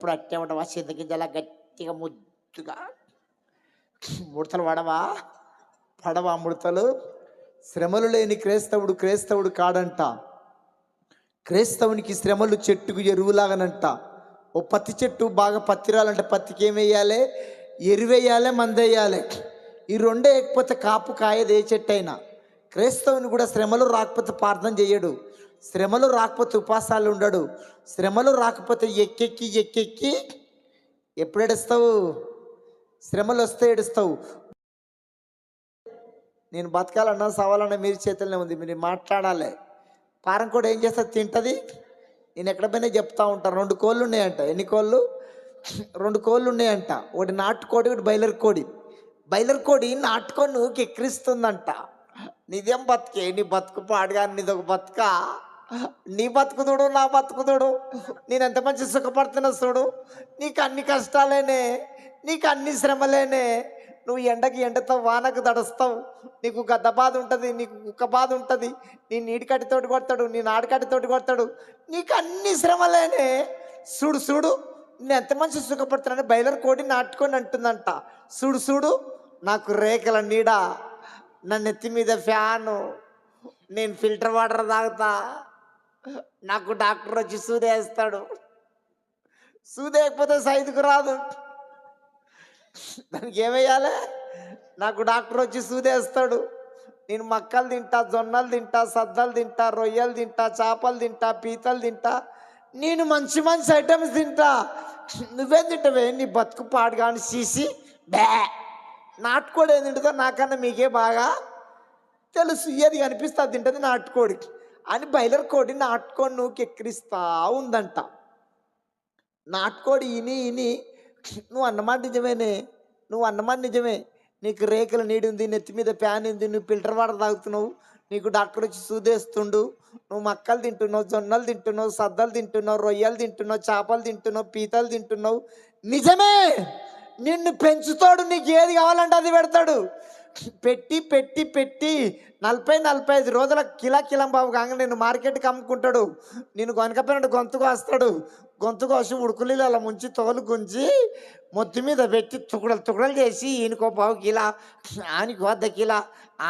ఇప్పుడు అట్టే ఉండవా? చింతగింజలా గట్టిగా ముద్దుగా ముడతలు పడవా? పడవా ముడతలు? శ్రమలు లేని క్రైస్తవుడు కాడంట. క్రైస్తవునికి శ్రమలు చెట్టుకు ఎరువులాగానంట. ఓ పత్తి చెట్టు బాగా పత్తి రాలంటే పత్తికి ఏం వేయాలి? ఎరువేయాలి, మందేయాలి. ఈ రెండే వేయకపోతే కాపు కాయదు ఏ చెట్టు అయినా. క్రైస్తవుని కూడా శ్రమలు రాకపోతే ప్రార్థన చేయడు, శ్రమలు రాకపోతే ఉపాసాలు ఉండడు, శ్రమలు రాకపోతే ఎక్కెక్కి ఎప్పుడు ఏడుస్తావు? శ్రమలు వస్తే ఏడుస్తావు. నేను బతకాలన్నా సవాలన్నా మీరు చేతుల్లోనే ఉంది, మీరు మాట్లాడాలి. పారం కూడా ఏం చేస్తుంది? తింటుంది. నేను ఎక్కడ పోయినా చెప్తా ఉంటాను, 2 కోళ్ళు ఉన్నాయంట. ఎన్ని కోళ్ళు? 2 కోళ్ళు ఉన్నాయంట. ఒకటి నాటుకోడి, ఒకటి బయలర్ కోడి నాటుకొని నువ్వు ఎక్కిరిస్తుందంట. నిజం బతికే, నీ బతుకు పాడుగా, నీదొక బతుక. నీ బతుకుదుడు, నా బతుకుదుడు. నేను ఎంత మంచి సుఖపడుతున్నా చూడు. నీకు అన్ని కష్టాలేనే, నీకు అన్ని శ్రమలేనే. నువ్వు ఎండతో వానకు దడుస్తావు, నీకు గద్ద బాధ ఉంటుంది, నీకు కుక్క బాధ ఉంటుంది, నీ నీడికట్టితోటి కొడతాడు, నీ నాడికట్టితోటి కొడతాడు, నీకు అన్ని శ్రమలేనే. చూడు నేను ఎంత మంచి సుఖపడుతున్నాను. బయలర్ కోడి నాటుకొని అంటుందంట, చూడు నాకు రేఖల నీడ, నా నెత్తి మీద ఫ్యాను, నేను ఫిల్టర్ వాటర్ తాగుతా, నాకు డాక్టర్ వచ్చి సూదేస్తాడు, సూదేయకపోతే సైదుకు రాదు. దానికి ఏమేయాలి? నాకు డాక్టర్ వచ్చి సూదేస్తాడు. నేను మక్కలు తింటా, జొన్నలు తింటా, సద్దలు తింటా, రొయ్యలు తింటా, చేపలు తింటా, పీతలు తింటా, నేను మంచి ఐటమ్స్ తింటా. నువ్వేం తింటావే? నీ బతుకు పాడు కానీ సీసి బ్యా. నాటుకోడి ఏం తింటుందో నాకన్నా మీకే బాగా తెలుసు. ఏది కనిపిస్తా తింటుంది నాటుకోడికి అని బయలర్ కోడి నాటుకోడి నువ్వు ఎక్కిరిస్తా ఉందంట. నాటుకోడి ఇని నువ్వు అన్నమాట నిజమే, నీకు రేఖల నీడి ఉంది, నెత్తి మీద ప్యాన్ ఉంది, నువ్వు ఫిల్టర్ వాటర్ తాగుతున్నావు, నీకు డాక్టర్ వచ్చి సూదేస్తుండు, నువ్వు మక్కలు తింటున్నావు, జొన్నలు తింటున్నావు, సద్దలు తింటున్నావు, రొయ్యలు తింటున్నావు, చేపలు తింటున్నావు, పీతలు తింటున్నావు. నిజమే, నిన్ను పెంచుతాడు, నీకు ఏది కావాలంటే అది పెడతాడు. పెట్టి 40-45 రోజుల కిలం బాబు కాగా నేను మార్కెట్కి అమ్ముకుంటాడు. నేను కొనకపోయినట్టు గొంతు కోస్తాడు. గొంతు కోసి ఉడుకులీలు అలా ముంచి తోలు గుంచి మొత్తం మీద పెట్టి తుకడలు చేసి ఈయనకో పావు కిలా, ఆనికో 1/2 కిలా,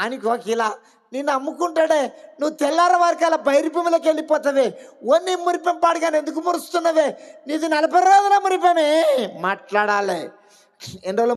ఆనికో 1 కిలా నిన్ను అమ్ముకుంటాడే. నువ్వు తెల్లార వారికి అలా బైరిపంలోకి వెళ్ళిపోతావే. ఓన్ని మురిపం పాడుగానే ఎందుకు మురుస్తున్నావే? నీది 40 రోజుల మురిపమే. మాట్లాడాలి. ఎన్ని రోజులు